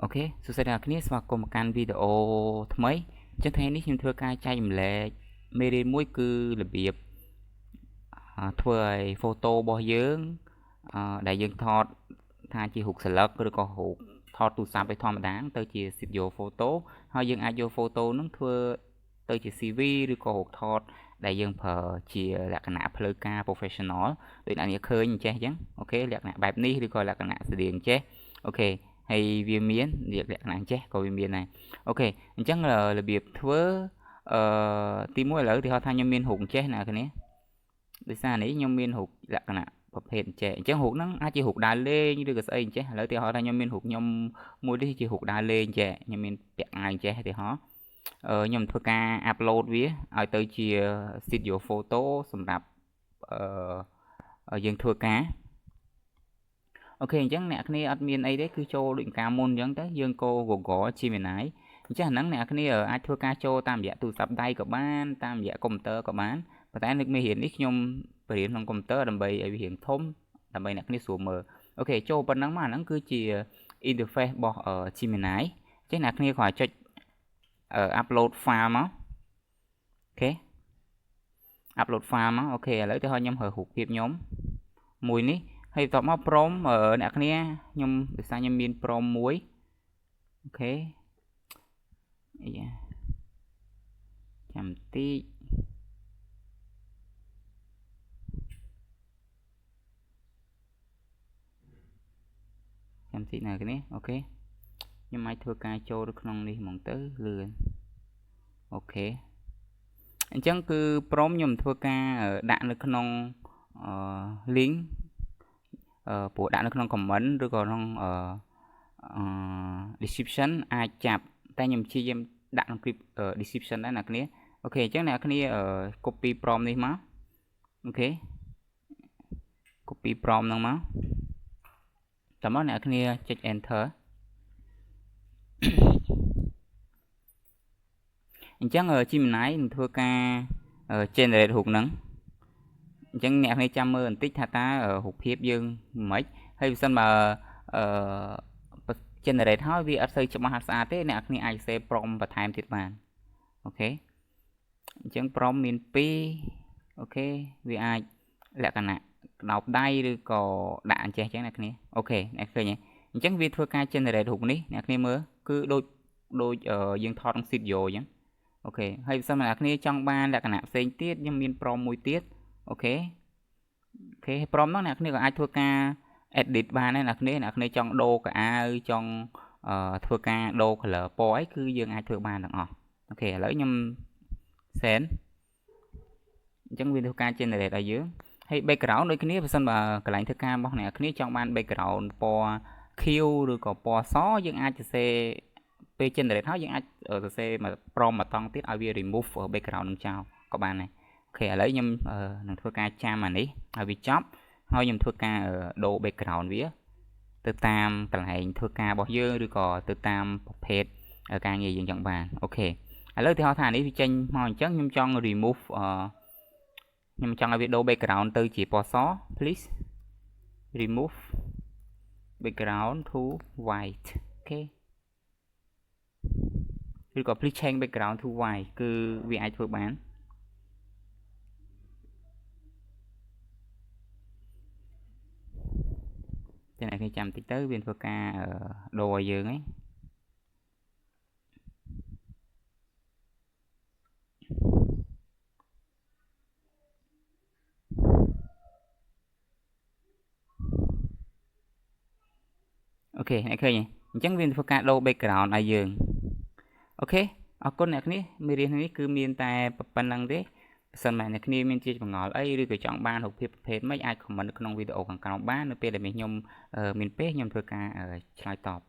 អូខេសួស្តីអ្នកគ្នាស្វាគមន៍មកកាន់វីដេអូថ្មីចឹងថ្ងៃនេះខ្ញុំធ្វើការចែករំលែកមេរៀនមួយគឺរបៀបធ្វើឲ្យ photo របស់យើងដែលយើងថតថាជារូបស្លឹកឬក៏រូបថតទូរស័ព្ទឯធម្មតាទៅជា studio photo ហើយយើងអាចយក photo ហ្នឹងធ្វើទៅជា CV ឬក៏រូបថតដែលយើងប្រើជាលក្ខណៈផ្លូវការ professional ដូចអ្នកនាងឃើញអញ្ចេះអញ្ចឹងអូខេលក្ខណៈបែបនេះឬក៏លក្ខណៈស្តៀងអញ្ចេះអូខេហើយវាមានលក្ខណៈអញ្ចេះក៏វាមានដែរអូខេអញ្ចឹងរបៀបធ្វើទី1ឥឡូវទីហោថាខ្ញុំមានរូបអញ្ចេះណាគ្នាដោយសារនេះខ្ញុំមានរូបលក្ខណៈប្រភេទអញ្ចេះអញ្ចឹងរូបហ្នឹងអាចជារូបដើរលេងឬក៏ស្អីអញ្ចេះឥឡូវទីហោថាខ្ញុំមានរូបខ្ញុំមួយនេះជារូបដើរលេងអញ្ចេះខ្ញុំមានពាក់អាវអញ្ចេះទីហោខ្ញុំធ្វើការ upload វាឲ្យទៅជា studio photo សម្រាប់យើងធ្វើការអូខេអញ្ចឹងអ្នកគ្នាអត់មានអីទេគឺចូលដូចការមុនអញ្ចឹងទៅយើងកូ Google Gemini អញ្ចឹងហ្នឹងអ្នកគ្នាអាចធ្វើការចូលតាមរយៈទូរស័ព្ទដៃក៏បានតាមរយៈកុំព្យូទ័រក៏បានប៉ុន្តែនៅមេរៀននេះខ្ញុំបរៀនក្នុងកុំព្យូទ័រដើម្បីឲ្យវារៀងធំដើម្បីអ្នកគ្នាស្រួលមើលអូខេចូលប៉ុណ្ណឹងមកអាហ្នឹងគឺជា interface របស់ Gemini អញ្ចឹងអ្នកគ្នាគ្រាន់ចុចupload file មកអូខេ upload file មកអូខេឥឡូវទៅឲ្យខ្ញុំរើរូបភាពខ្ញុំមួយនេះហើយបន្ទាប់មកព្រមអ្នកគ្នាខ្ញុំដោយសារខ្ញុំមានព្រមមួយអូខេអីចាំតិចណាគ្នាអូខេខ្ញុំអាចធ្វើការចូលទៅក្នុងនេះហ្មងទៅលឿនអូខេអញ្ចឹងគឺព្រមខ្ញុំធ្វើការដាក់នៅក្នុង link ព្រោះដាក់នៅក្នុង comment ឬក៏ក្នុងdescription អាចចាប់តែខ្ញុំព្យាយាមដាក់ក្នុង description ដែរអ្នកគ្នាអូខេអញ្ចឹងអ្នកគ្នា copy prompt នេះមកអូខេ copy prompt ហ្នឹងមកតោះមកអ្នកគ្នាចុច enter អញ្ចឹង Gemini នឹងធ្វើការ generate រូបហ្នឹងអញ្ចឹងអ្នកគ្នាចាំមើលបន្តិចថាតើរូបភាពយើងមិនហើយបើសិនបើgenerate ហើយវាអត់សូវច្បាស់ស្អាតទេអ្នកគ្នាអាច save prompt បន្ថែមទៀតបានអូខេអញ្ចឹង prompt មាន2អូខេវាអាចលក្ខណៈក្តោបដៃឬក៏ដាក់អញ្ចេះអញ្ចឹងអ្នកគ្នាអូខេអ្នកឃើញទេអញ្ចឹងវាធ្វើការ generate រូបនេះអ្នកគ្នាមើលគឺដូចយើងថតក្នុង studio អញ្ចឹងអូខេហើយបើសិនអ្នកគ្នាចង់បានលក្ខណៈផ្សេងទៀតខ្ញុំមាន prompt មួយទៀតអូខេ prompt ហ្នឹងអ្នកគ្នាក៏អាចធ្វើការ edit បានដែរអ្នកគ្នាចង់ដូរកៅអៅចង់ធ្វើការដូរ color ពណ៌អីគឺយើងអាចធ្វើបានទាំងអស់អូខេឥឡូវខ្ញុំ send អញ្ចឹងវាធ្វើការ generate ឲ្យយើងហើយ background ដូចគ្នាបើសិនបើកន្លែងធ្វើការរបស់អ្នកគ្នាចង់បាន background ពណ៌ខៀវឬក៏ពណ៌សយើងអាចសរសេរពេល generate ហើយយើងអាចសរសេរមក prompt មកតង់ទៀតឲ្យវា remove background នឹងចោលក៏បានដែរអូខេឥឡូវខ្ញុំនឹងធ្វើការចាំអានេះឲ្យវាចប់ហើយខ្ញុំធ្វើការដូរ background វាទៅតាមកន្លែងធ្វើការរបស់យើងឬក៏ទៅតាមប្រភេទការងារយើងចង់បានអូខេឥឡូវទីហោថានេះវាចេញមកអញ្ចឹងខ្ញុំចង់ remove ខ្ញុំចង់ឲ្យវាដូរ background ទៅជាពណ៌ស please remove background to white អូខេឬក៏ please change background to white គឺវាអាចធ្វើបានតែអ្នកគេចាំតិចទៅវាធ្វើការដូរឲ្យយើងហ្នឹងអូខេអ្នកឃើញទេអញ្ចឹងវាធ្វើការដូរ background ឲ្យយើងអូខេអរគុណអ្នកគ្នាមេរៀននេះគឺមានតែប៉ុណ្្នឹងទេបើសិនមកអ្នកគ្នាមានជាចម្ងល់អីឬក៏ចង់បានរូបភាពប្រភេទម៉េចអាច comment នៅក្នុងវីដេអូខាងក្រោមបាននៅពេលដែលខ្ញុំមានពេលខ្ញុំធ្វើការឆ្លើយតប